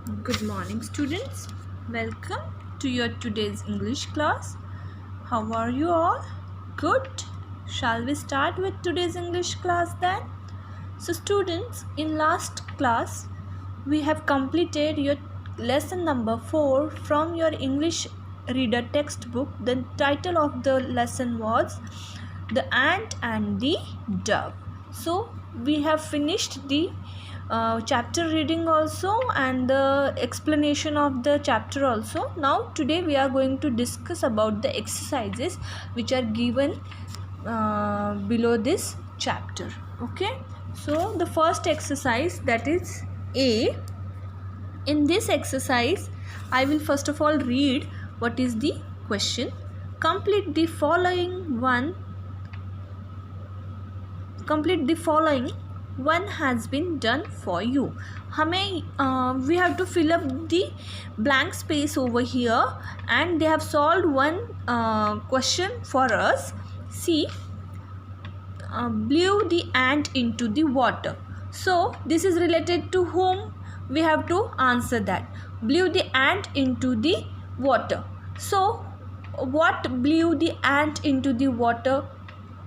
Good morning, students. Welcome to your today's English class. How are you all? Good. Shall we start with today's English class then? So, students, in last class, we have completed your lesson number 4 from your English reader textbook. The title of the lesson was The Ant and the Dove. So, we have finished the chapter reading also and the explanation of the chapter also. Now today we are going to discuss about the exercises which are given below this chapter. Okay, so the first exercise, that is A. In this exercise I will first of all read what is the question. Complete the following one has been done for you. हमें we have to fill up the blank space over here and they have solved one question for us. See, blew the ant into the water. So this is related to whom? We have to answer that. Blew the ant into the water. So what blew the ant into the water?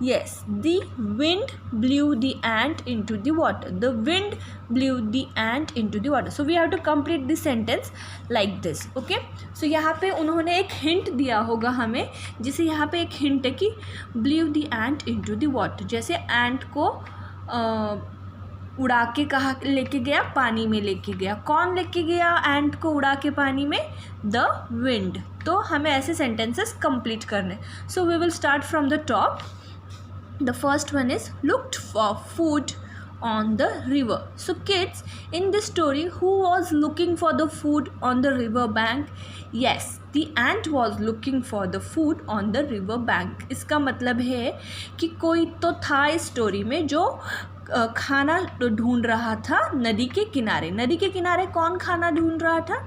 Yes, the wind blew the ant into the water. The wind blew the ant into the water. So we have to complete the sentence like this. Okay. So यहाँ पे उन्होंने एक hint दिया होगा हमें, जिसे यहाँ पे एक hint है कि blew the ant into the water. जैसे ant को उड़ा के कहाँ लेके गया? पानी में लेके गया. कौन लेके गया ant को उड़ा के पानी में? The wind. तो हमें ऐसे sentences complete करने. So we will start from the top. The first one is looked for food on the river. So kids, in this story, who was looking for the food on the river bank? Yes, the ant was looking for the food on the river bank. इसका मतलब है कि कोई तो था इस story में जो खाना ढूंढ रहा था नदी के किनारे. नदी के किनारे कौन खाना ढूंढ रहा था?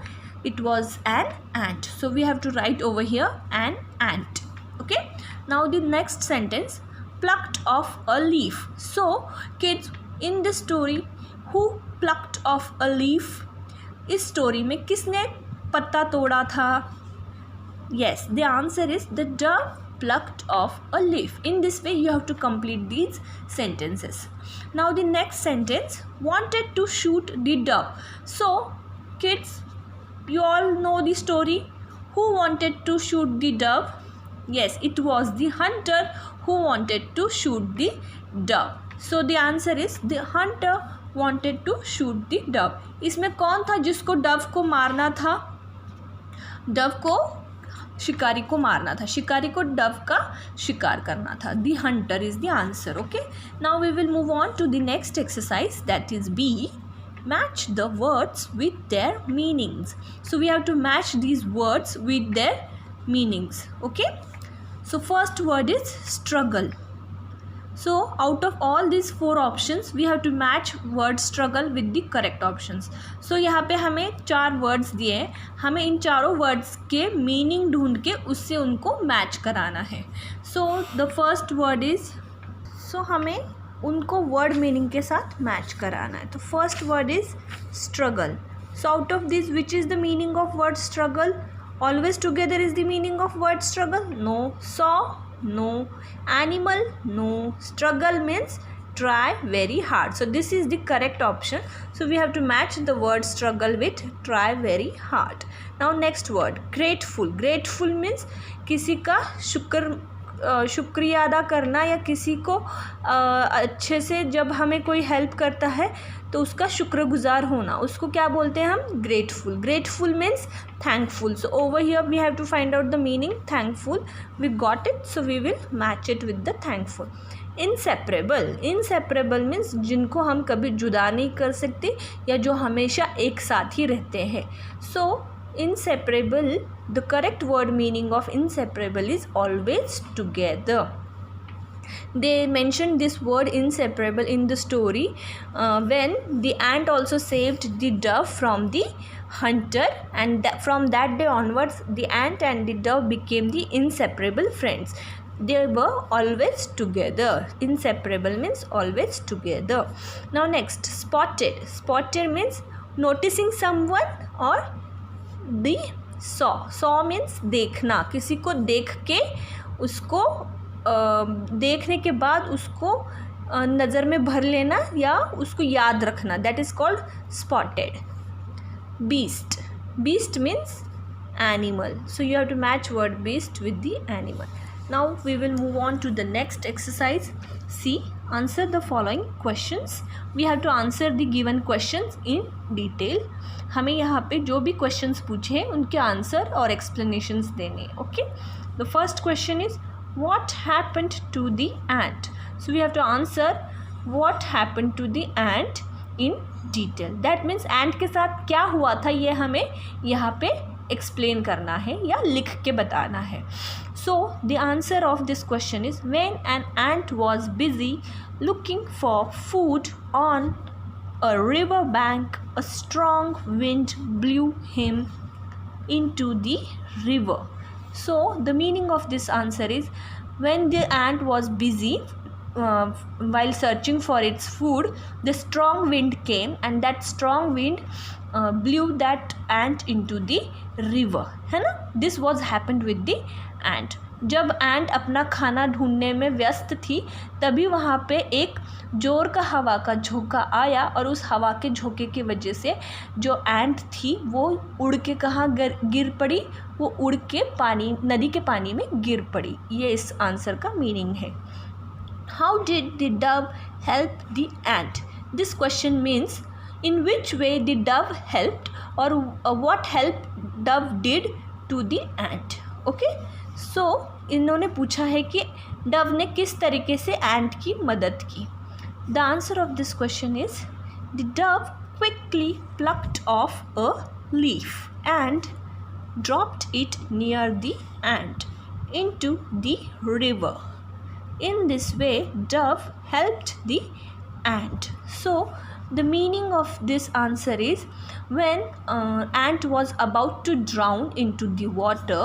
It was an ant. So we have to write over here an ant. Okay. Now the next sentence. Plucked off a leaf. So kids, in this story, who plucked off a leaf? इस story में किसने पत्ता तोड़ा था? Yes, the answer is the dove plucked off a leaf. In this way you have to complete these sentences. Now the next sentence, wanted to shoot the dove. So kids, you all know the story. Who wanted to shoot the dove? Yes, it was the hunter who wanted to shoot the dove. So the answer is the hunter wanted to shoot the dove. इसमें कौन था जिसको dove को मारना था? dove को शिकारी को मारना था. शिकारी को dove का शिकार करना था. The hunter is the answer. Okay. Now we will move on to the next exercise, that is B. Match the words with their meanings. So we have to match these words with their meanings. Okay. So first word is struggle. So out of all these 4 options we have to match word struggle with the correct options. So यहाँ पे हमें 4 words दिए हैं, हमें इन चारों words के meaning ढूंढ के उससे उनको match कराना है. So the first word is, so हमें उनको word meaning के साथ match कराना है. तो first word is struggle. So out of this, which is the meaning of word struggle? Always together is the meaning of word struggle? No. Saw? No. Animal? No. Struggle means try very hard. So this is the correct option. So we have to match the word struggle with try very hard. Now next word, grateful. Grateful means किसी का शुक्रिया अदा करना, या किसी को अच्छे से जब हमें कोई हेल्प करता है तो उसका शुक्रगुजार होना, उसको क्या बोलते हैं हम? Grateful. Grateful means thankful. So over here we have to find out the meaning. Thankful, we got it, so we will match it with the thankful. Inseparable. Inseparable means जिनको हम कभी जुदा नहीं कर सकते या जो हमेशा एक साथ ही रहते हैं. सो inseparable, the correct word meaning of inseparable is always together. They mentioned this word inseparable in the story when the ant also saved the dove from the hunter, and from that day onwards the ant and the dove became the inseparable friends. They were always together. Inseparable means always together. Now next, spotted. Spotted means noticing someone और दी saw means देखना, किसी को देख के उसको देखने के बाद उसको नज़र में भर लेना या उसको याद रखना, that is called spotted. Beast means animal, so you have to match word beast with the animal. Now we will move on to the next exercise. See, answer the following questions. We have to answer the given questions in detail. हमें यहाँ पे जो भी questions पूछे हैं उनके answer और explanations देने. Okay, the first question is what happened to the ant. So we have to answer what happened to the ant in detail. That means ant के साथ क्या हुआ था ये हमें यहाँ पे एक्सप्लेन करना है या लिख के बताना है. So the answer of this question is when an ant was busy looking for food on a river bank a strong wind blue him into the river. So the meaning of this answer is when the ant was busy while searching for its food, the strong wind came and that strong wind blew that ant into the river, है ना. This was happened with the ant. जब ant अपना खाना ढूंढने में व्यस्त थी तभी वहाँ पे एक जोर का हवा का झोंका आया और उस हवा के झोंके की वजह से जो ant थी वो उड़ के कहाँ गिर पड़ी, वो उड़ के पानी, नदी के पानी में गिर पड़ी. ये इस आंसर का मीनिंग है. How did the dove help the ant? This question means in which way the dove helped or what help dove did to the ant. Okay, so इन्होंने पूछा है कि dove ने किस तरीके से ant की मदद की. The answer of this question is the dove quickly plucked off a leaf and dropped it near the ant into the river. In this way, dove helped the ant. So, the meaning of this answer is when ant was about to drown into the water,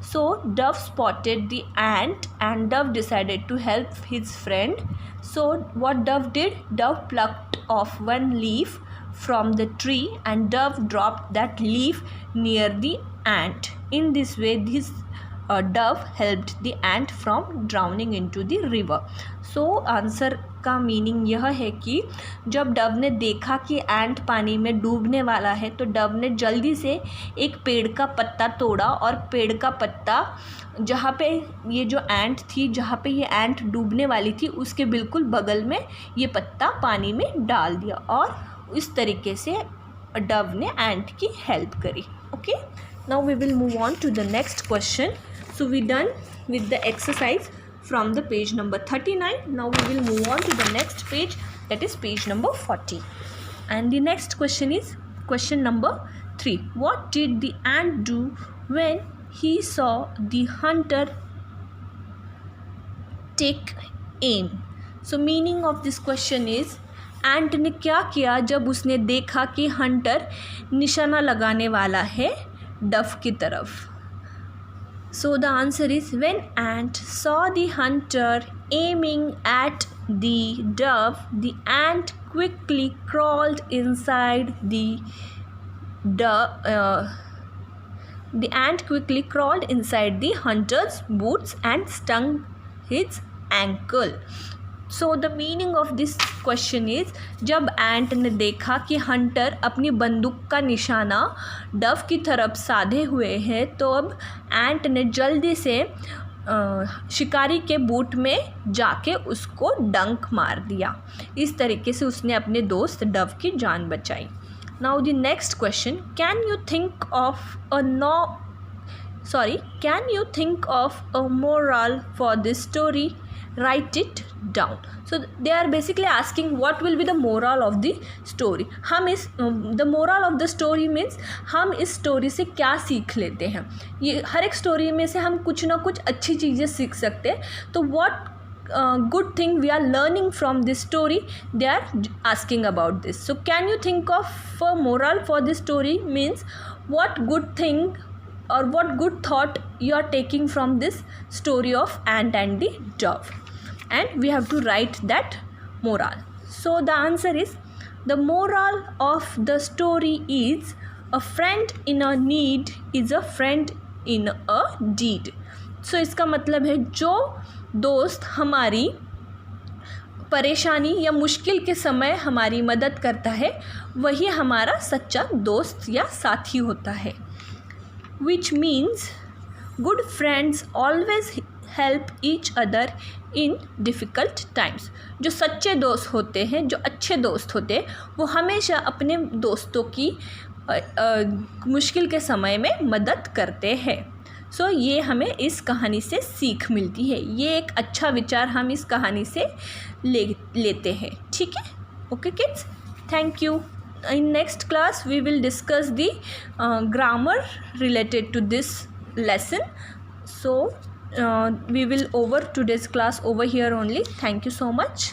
so dove spotted the ant and dove decided to help his friend. So, what dove did? Dove plucked off one leaf from the tree and dove dropped that leaf near the ant. In this way, this dove helped the ant from drowning into the river. So answer का meaning यह है कि जब Dove ने देखा कि एंट पानी में डूबने वाला है तो डव ने जल्दी से एक पेड़ का पत्ता तोड़ा और पेड़ का पत्ता जहाँ पे ये जो एंट थी, जहाँ पे ये एंट डूबने वाली थी उसके बिल्कुल बगल में ये पत्ता पानी में डाल दिया और इस तरीके से डव ने एंट की हेल्प करी. Okay, now we will move on to the next question. So we done with the exercise from the page number 39. Now we will move on to the next page, that is page number 40. And the next question is question number 3. What did the ant do when he saw the hunter take aim? So meaning of this question is ant ने क्या किया जब उसने देखा कि Hunter निशाना लगाने वाला है डव की तरफ. So the answer is when ant saw the hunter aiming at the dove, the ant quickly crawled inside the ant quickly crawled inside the hunter's boots and stung his ankle. So the meaning of this question is जब एंट ने देखा कि Hunter अपनी बंदूक का निशाना Dove की तरफ साधे हुए हैं तो अब एंट ने जल्दी से शिकारी के बूट में जाके उसको डंक मार दिया. इस तरीके से उसने अपने दोस्त डव की जान बचाई. Now the next question, can you think of a moral for this story? Write it down. So they are basically asking what will be the moral of the story. हम इस the moral of the story means हम इस story से क्या सीख लेते हैं. ये हर एक स्टोरी में से हम कुछ ना कुछ अच्छी चीज़ें सीख सकते हैं. तो what good thing we are learning from this story, they are asking about this. So can you think of a moral for this story means what good thing or what good thought you are taking from this story of ant and the dove, and we have to write that moral. So the answer is the moral of the story is a friend in a need is a friend in a deed. So इसका मतलब है जो दोस्त हमारी परेशानी या मुश्किल के समय हमारी मदद करता है वही हमारा सच्चा दोस्त या साथी होता है। Which means good friends always help each other in difficult times. जो सच्चे दोस्त होते हैं, जो अच्छे दोस्त होते हैं, वो हमेशा अपने दोस्तों की मुश्किल के समय में मदद करते हैं। सो ये हमें इस कहानी से सीख मिलती है। ये एक अच्छा विचार हम इस कहानी से लेते हैं। ठीक है, okay kids, thank you. In next class we will discuss the grammar related to this lesson. So we will over today's class over here only. Thank you so much.